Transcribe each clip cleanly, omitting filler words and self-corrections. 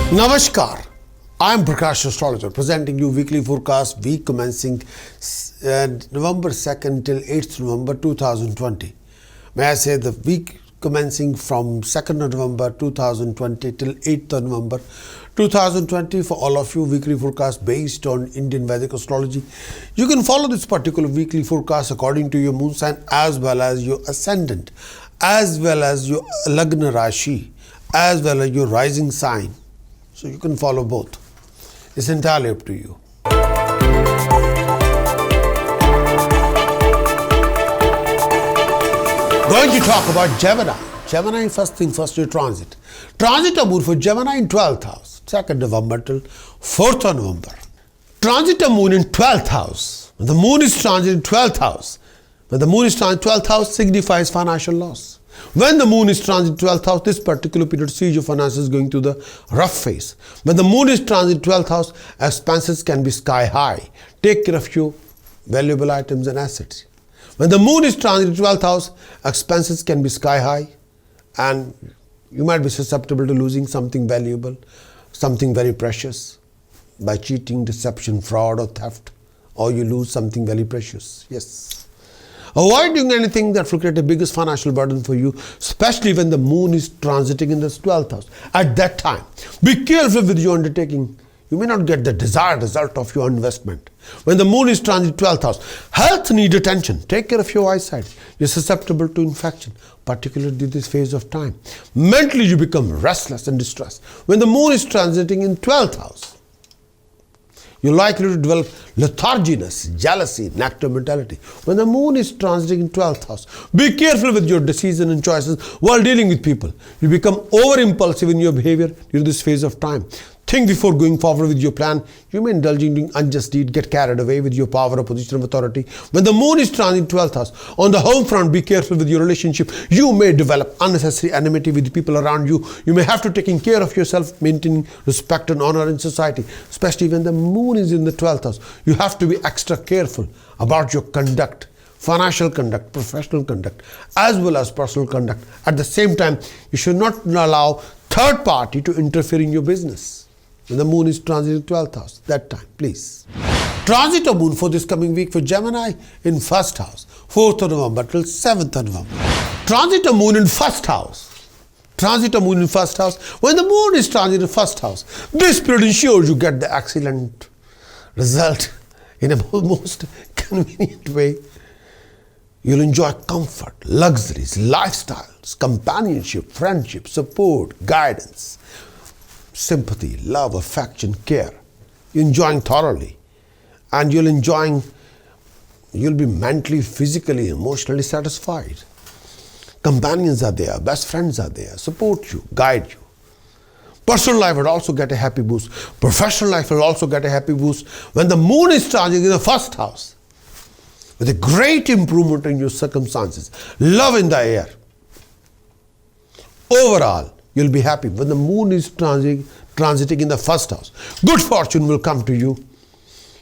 Namaskar, I am Prakash Astrologer presenting you weekly forecast week commencing November 2nd till 8th November 2020. May I say the week commencing from 2nd of November 2020 till 8th of November 2020 for all of you, weekly forecast based on Indian Vedic astrology. You can follow this particular weekly forecast according to your moon sign as well as your ascendant, as well as your Lagna Rashi, as well as your rising sign. So you can follow both. It's entirely up to you. Going to talk about Gemini. Gemini, first thing first, your transit. Transit of moon for Gemini in 12th house, 2nd November till 4th of November. Transit of moon in 12th house. When the moon is transit in 12th house, when the moon is transit 12th house signifies financial loss. When the moon is transit 12th house, this particular period sees your finances going through the rough phase. When the moon is transit 12th house, expenses can be sky high. Take care of your valuable items and assets. When the moon is transit 12th house, expenses can be sky high and you might be susceptible to losing something valuable, something very precious by cheating, deception, fraud or theft, or you lose something very precious. Yes. Avoid doing anything that will create the biggest financial burden for you, especially when the moon is transiting in the 12th house. At that time, be careful with your undertaking. You may not get the desired result of your investment. When the moon is transit 12th house, health needs attention. Take care of your eyesight. You're susceptible to infection, particularly in this phase of time. Mentally, you become restless and distressed. When the moon is transiting in 12th house, you're likely to develop letharginess, jealousy, nectar mentality. When the moon is transiting in 12th house, be careful with your decisions and choices while dealing with people. You become over-impulsive in your behavior during this phase of time. Think before going forward with your plan. You may indulge in doing unjust deed, get carried away with your power or position of authority. When the moon is transiting 12th house, on the home front, be careful with your relationship. You may develop unnecessary enmity with the people around you. You may have to take care of yourself, maintaining respect and honor in society, especially when the moon is in the 12th house. You have to be extra careful about your conduct, financial conduct, professional conduct, as well as personal conduct. At the same time, you should not allow third party to interfere in your business. When the moon is transiting 12th house, that time, please. Transit of moon for this coming week for Gemini in 1st house, 4th of November till 7th of November. Transit of moon in 1st house. Transit of moon in 1st house. When the moon is transit in 1st house, this period ensures you get the excellent result in a most convenient way. You'll enjoy comfort, luxuries, lifestyles, companionship, friendship, support, guidance, sympathy, love, affection, care. You're enjoying thoroughly, and you'll be mentally, physically, emotionally satisfied. Companions are there, best friends are there, support you, guide you. Personal life will also get a happy boost. Professional life will also get a happy boost when the moon is transiting in the 1st house, with a great improvement in your circumstances. Love in the air. Overall, you'll be happy when the moon is transiting in the 1st house. Good fortune will come to you.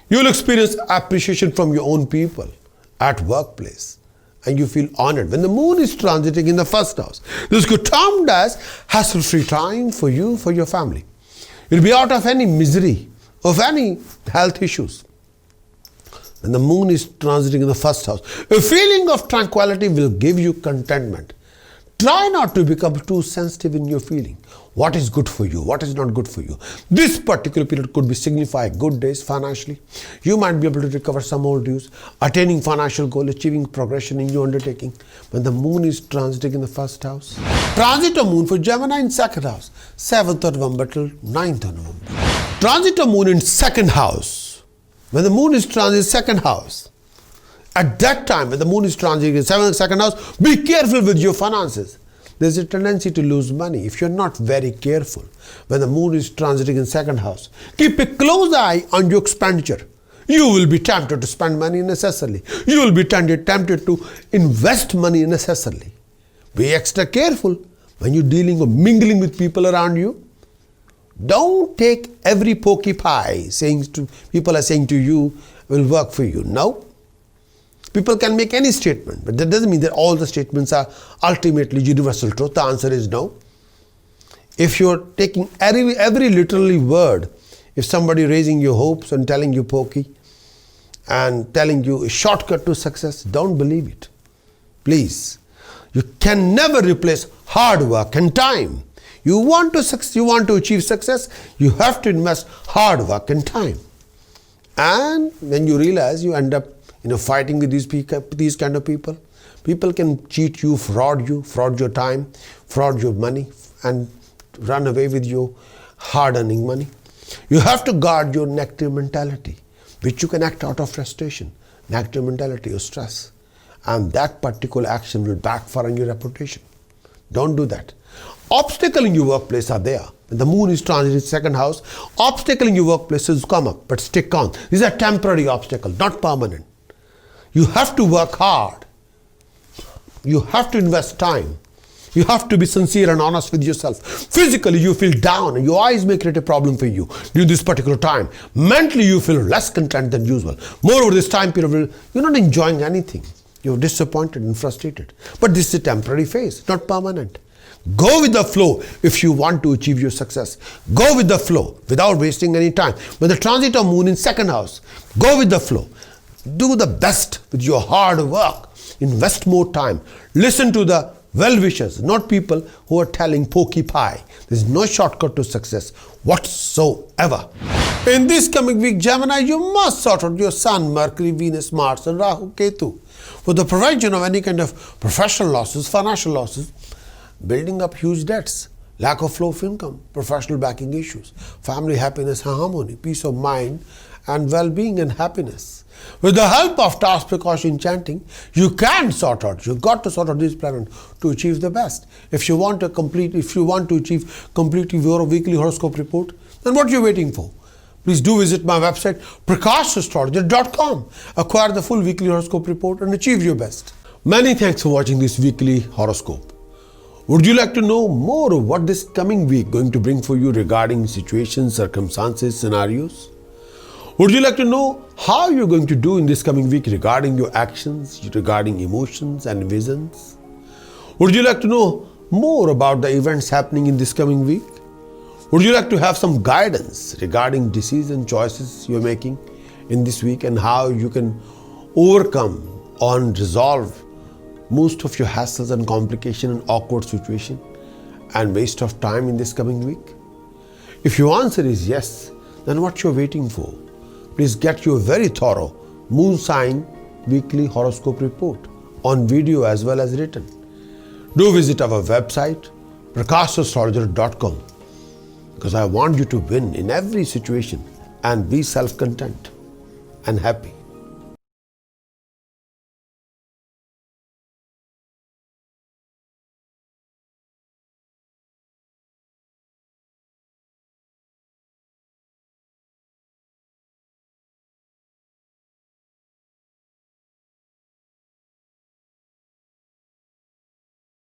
You'll experience appreciation from your own people at workplace, and you feel honored when the moon is transiting in the 1st house. This could termed as hassle-free time for you, for your family. You'll be out of any misery, of any health issues. When the moon is transiting in the 1st house, a feeling of tranquility will give you contentment. Try not to become too sensitive in your feeling. What is good for you? What is not good for you? This particular period could be signify good days financially. You might be able to recover some old dues, attaining financial goal, achieving progression in your undertaking. When the moon is transiting in the 1st house. Transit of moon for Gemini in 2nd house, 7th of November till 9th of November. Transit of moon in 2nd house. When the moon is transiting 2nd house, at that time, when the moon is transiting in 2nd house, be careful with your finances. There's a tendency to lose money if you're not very careful. When the moon is transiting in 2nd house, keep a close eye on your expenditure. You will be tempted to spend money unnecessarily. You will be tempted to invest money unnecessarily. Be extra careful when you're dealing or mingling with people around you. Don't take every pokey pie people are saying to you will work for you. No. People can make any statement, but that doesn't mean that all the statements are ultimately universal truth. The answer is no. If you're taking every literally word, if somebody raising your hopes and telling you pokey and telling you a shortcut to success, don't believe it. Please. You can never replace hard work and time. You want to achieve success, you have to invest hard work and time. And when you realize, you end up fighting with these kind of people. People can cheat you, fraud your time, fraud your money, and run away with your hard-earning money. You have to guard your negative mentality, which you can act out of frustration, negative mentality or stress. And that particular action will backfire on your reputation. Don't do that. Obstacles in your workplace are there. When the moon is transiting second house, obstacles in your workplace will come up, but stick on. These are temporary obstacles, not permanent. You have to work hard. You have to invest time. You have to be sincere and honest with yourself. Physically, you feel down and your eyes may create a problem for you during this particular time. Mentally, you feel less content than usual. Moreover, this time period, you're not enjoying anything. You're disappointed and frustrated. But this is a temporary phase, not permanent. Go with the flow if you want to achieve your success. Go with the flow without wasting any time. When the transit of moon in second house, go with the flow. Do the best with your hard work. Invest more time. Listen to the well-wishers, not people who are telling pokey pie. There's no shortcut to success whatsoever. In this coming week, Gemini, you must sort out your Sun, Mercury, Venus, Mars, and Rahu, Ketu for the prevention of any kind of professional losses, financial losses, building up huge debts, lack of flow of income, professional backing issues, family happiness and harmony, peace of mind, and well-being and happiness. With the help of task precaution chanting, you can sort out. You've got to sort out this planet to achieve the best. If you want to achieve completely your weekly horoscope report, then what are you waiting for? Please do visit my website, prakashastrologer.com. Acquire the full weekly horoscope report and achieve your best. Many thanks for watching this weekly horoscope. Would you like to know more of what this coming week going to bring for you regarding situations, circumstances, scenarios? Would you like to know how you're going to do in this coming week regarding your actions, regarding emotions and visions? Would you like to know more about the events happening in this coming week? Would you like to have some guidance regarding decision choices you're making in this week and how you can overcome and resolve most of your hassles and complications and awkward situation and waste of time in this coming week? If your answer is yes, then what you're waiting for? Please get your very thorough moon sign weekly horoscope report on video as well as written. Do visit our website, prakashastrologer.com, because I want you to win in every situation and be self-content and happy.